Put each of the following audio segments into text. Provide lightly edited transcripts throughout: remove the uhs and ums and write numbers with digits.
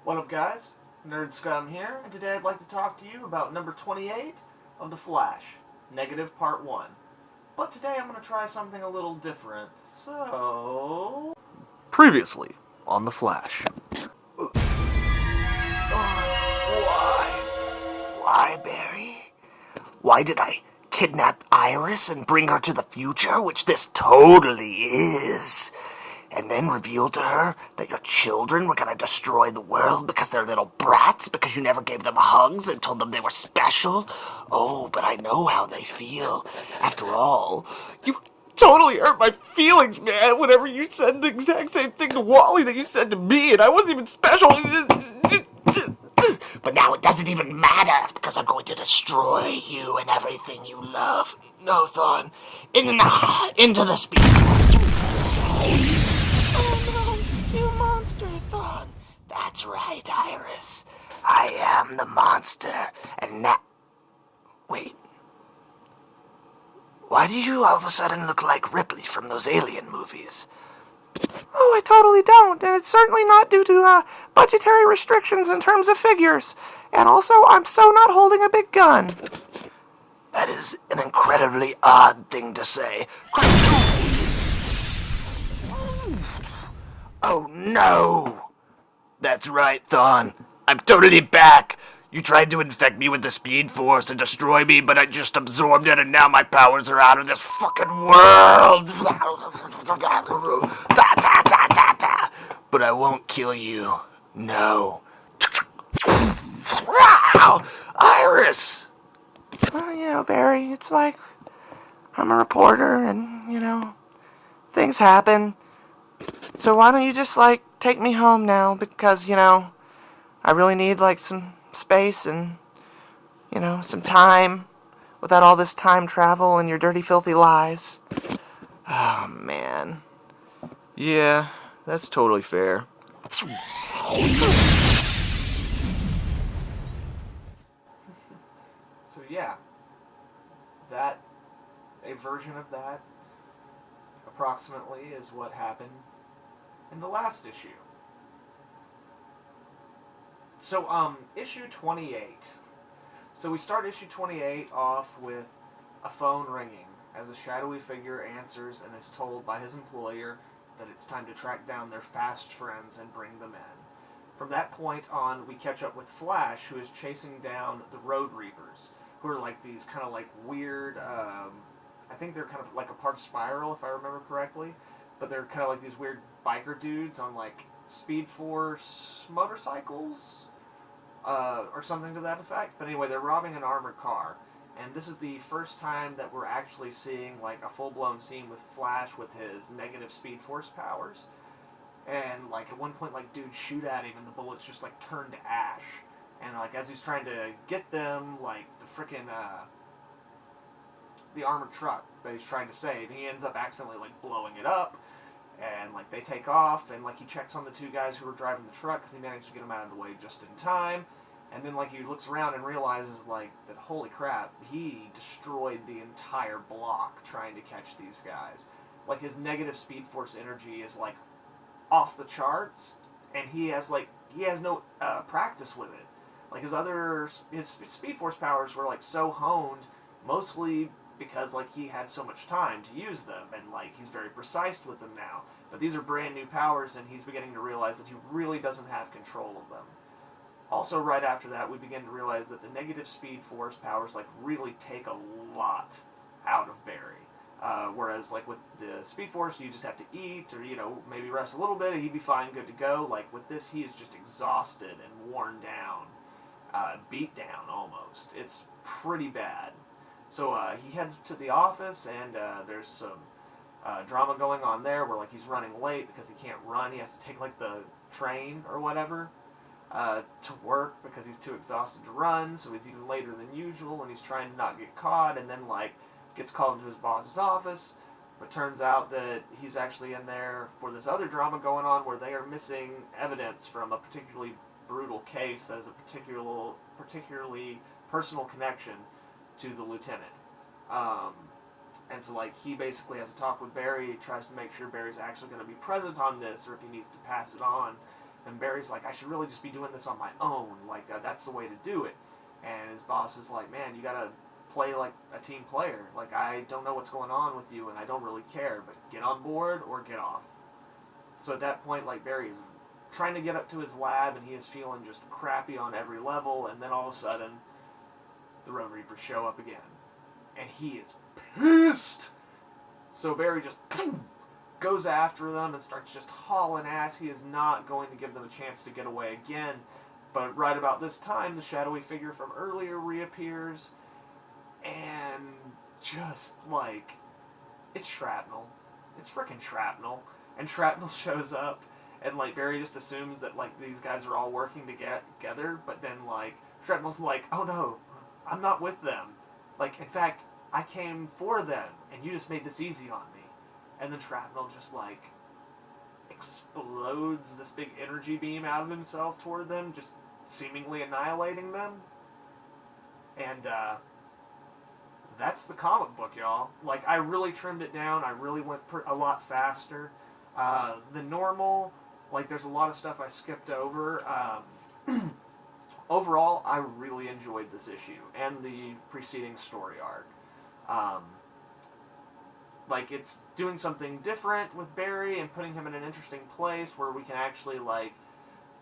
What up, guys? Nerd Scum here, and today I'd like to talk to you about number 28 of The Flash, Negative Part 1. But today I'm going to try something a little different, so... Previously on The Flash. Why, Barry? Why did I kidnap Iris and bring her to the future, which this totally is? And then reveal to her that your children were gonna destroy the world because they're little brats, because you never gave them hugs and told them they were special? Oh, but I know how they feel. After all, You totally hurt my feelings, man, whenever you said the exact same thing to Wally that you said to me, and I wasn't even special. but now it doesn't even matter, because I'm going to destroy you and everything you love. No, Thawne. Into the speed. Oh no, you monster, Thawne. That's right, Iris. I am the monster, and now... Wait. Why do you all of a sudden look like Ripley from those Alien movies? Oh, I totally don't, and it's certainly not due to budgetary restrictions in terms of figures. And also, I'm so not holding a big gun. That is an incredibly odd thing to say. Oh no! That's right, Thawne. I'm totally back. You tried to infect me with the Speed Force and destroy me, but I just absorbed it, and now my powers are out of this fucking world. But I won't kill you. No. Iris! Well, Barry, it's like I'm a reporter, and, things happen. So why don't you just, take me home now? Because, I really need, some space and, some time without all this time travel and your dirty, filthy lies. Oh, man. Yeah, that's totally fair. So yeah, a version of that, approximately, is what happened in the last issue. So, issue 28. So we start issue 28 off with a phone ringing as a shadowy figure answers and is told by his employer that it's time to track down their fast friends and bring them in. From that point on, we catch up with Flash, who is chasing down the Road Reapers, who are like these kind of like weird, I think they're kind of like a part Spiral, if I remember correctly, but they're kind of like these weird biker dudes on like Speed Force motorcycles, or something to that effect. But anyway, they're robbing an armored car, and this is the first time that we're actually seeing like a full-blown scene with Flash with his negative Speed Force powers. And like at one point, like dudes shoot at him, and the bullets just like turn to ash. And like as he's trying to get them, like the frickin' the armored truck that he's trying to save, he ends up accidentally like blowing it up. And like they take off, and like he checks on the two guys who were driving the truck because he managed to get them out of the way just in time. And then like he looks around and realizes like that holy crap, he destroyed the entire block trying to catch these guys. Like his negative Speed Force energy is like off the charts, and he has no practice with it. Like his Speed Force powers were like so honed, mostly because like he had so much time to use them, and like he's very precise with them now. But these are brand new powers, and he's beginning to realize that he really doesn't have control of them. Also, right after that, we begin to realize that the negative Speed Force powers like really take a lot out of Barry. Whereas like with the Speed Force, you just have to eat or maybe rest a little bit, and he'd be fine, good to go. Like with this, he is just exhausted and worn down, beat down almost. It's pretty bad. So he heads to the office, and there's some drama going on there where like he's running late because he can't run. He has to take like the train or whatever to work because he's too exhausted to run. So he's even later than usual, and he's trying to not get caught. And then like gets called into his boss's office, but turns out that he's actually in there for this other drama going on where they are missing evidence from a particularly brutal case that has a particularly personal connection to the lieutenant. And so like he basically has a talk with Barry, tries to make sure Barry's actually going to be present on this, or if he needs to pass it on. And Barry's like, I should really just be doing this on my own. Like, that's the way to do it. And his boss is like, man, you gotta play like a team player. Like, I don't know what's going on with you, and I don't really care, but get on board or get off. So at that point, like, Barry is trying to get up to his lab, and he is feeling just crappy on every level, and then all of a sudden, the Road Reapers show up again. And he is pissed! So Barry just goes after them and starts just hauling ass. He is not going to give them a chance to get away again. But right about this time, the shadowy figure from earlier reappears, and just, like, it's Shrapnel. It's frickin' Shrapnel. And Shrapnel shows up, and, like, Barry just assumes that, like, these guys are all working together, but then, like, Shrapnel's like, oh no, I'm not with them. Like, in fact, I came for them, and you just made this easy on me. And then Shrapnel just, like, explodes this big energy beam out of himself toward them, just seemingly annihilating them. And, that's the comic book, y'all. Like, I really trimmed it down. I really went a lot faster. The normal, like, there's a lot of stuff I skipped over. Overall, I really enjoyed this issue and the preceding story arc. Like, it's doing something different with Barry and putting him in an interesting place where we can actually, like,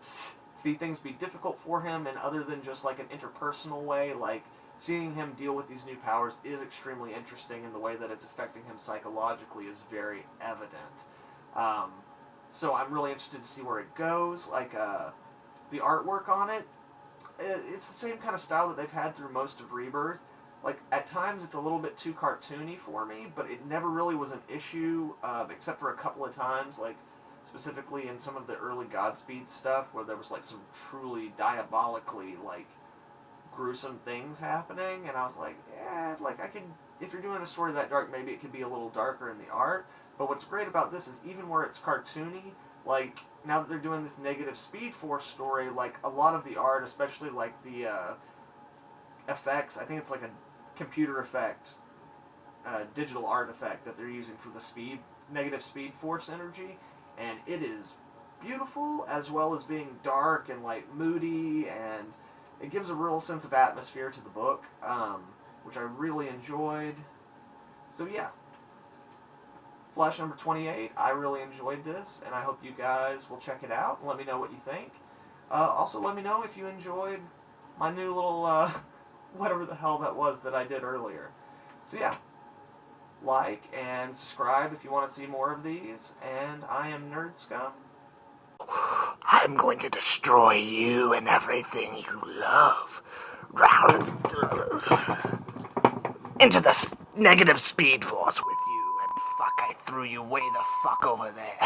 see things be difficult for him, and other than just, like, an interpersonal way, like, seeing him deal with these new powers is extremely interesting, and the way that it's affecting him psychologically is very evident. So I'm really interested to see where it goes. Like, the artwork on it, it's the same kind of style that they've had through most of Rebirth. Like, at times it's a little bit too cartoony for me, but it never really was an issue, except for a couple of times, like, specifically in some of the early Godspeed stuff, where there was, like, some truly diabolically, like, gruesome things happening, and I was like, yeah, like, I could, if you're doing a story that dark, maybe it could be a little darker in the art. But what's great about this is, even where it's cartoony, like, now that they're doing this negative Speed Force story, like, a lot of the art, especially, like, the effects, I think it's like a computer effect, digital art effect that they're using for the negative Speed Force energy, and it is beautiful, as well as being dark and, like, moody, and it gives a real sense of atmosphere to the book, which I really enjoyed. So yeah, Flash number 28, I really enjoyed this, and I hope you guys will check it out and let me know what you think. Also, let me know if you enjoyed my new little, whatever the hell that was that I did earlier. So yeah, like and subscribe if you want to see more of these, and I am Nerd Scum. I'm going to destroy you and everything you love. Into the negative Speed Force with you, and fuck, I threw you way the fuck over there.